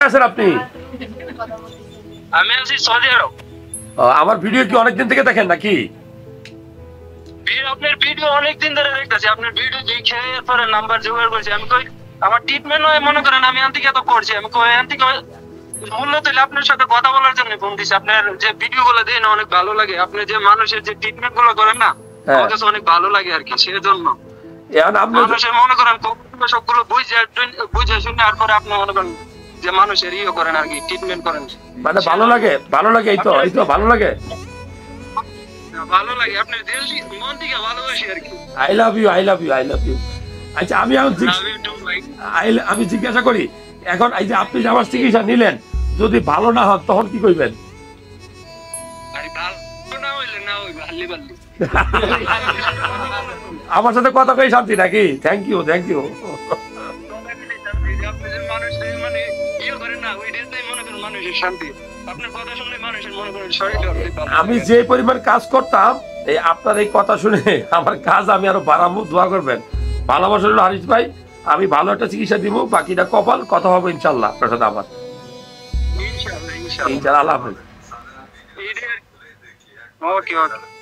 কোথায় আছেন আপনি? আমি আছি সৌদি আরব। আমার ভিডিও কি অনেকদিন থেকে দেখেন নাকি? আপনার ভিডিও অনেকদিন ধরে দেখতেছি, আপনার ভিডিও দেখে এরপরে নাম্বার জোগাড় করছি। আমি কই আমার ট্রিটমেন্ট হয় মনে করেন, আমি এখান থেকে তো করছি। আমি কই এখান থেকে মূলত আপনার সাথে কথা বলার জন্য ফোন দিছি। আপনার যে ভিডিও গুলো দেন অনেক ভালো লাগে, আপনি যে মানুষের যে ট্রিটমেন্ট গুলো করেন না, আমার কাছে অনেক ভালো লাগে আর কি। সেজন্য মানুষের মনে করেন সবগুলো বুঝে শুনে তারপরে আপনি মনে করেন যে মানুষের ইয়ে করেন আর কি, ট্রিটমেন্ট করেন। মানে ভালো লাগে, ভালো লাগে, এই তো ভালো লাগে, ভালো লাগে। আপনার দিল মন থেকে ভালোবাসি আর কি। I love you, I love you, I love you. আচ্ছা আমি জিজ্ঞাসা করি, এখন এই যে আপনি যে আমার চিকিৎসা নিলেন, যদি ভালো না হন তখন কি করবেন? আমার সাথে কথা কই শান্তি নাকি? Thank you, thank you. আমি যে পরিমাণ কাজ করতাম, এই আপনার এই কথা শুনে আমার কাজ আমি আরো বাড়াবো, দোয়া করবেন। ভালোবাসা হলো হারিস ভাই, আমি ভালো একটা চিকিৎসা দিব, বাকিটা কপাল, কথা হবে ইনশাল্লাহ আপনার সাথে আবার। ইনশাল্লাহ, আল্লাহ হাফেজ। ওকে ওকে।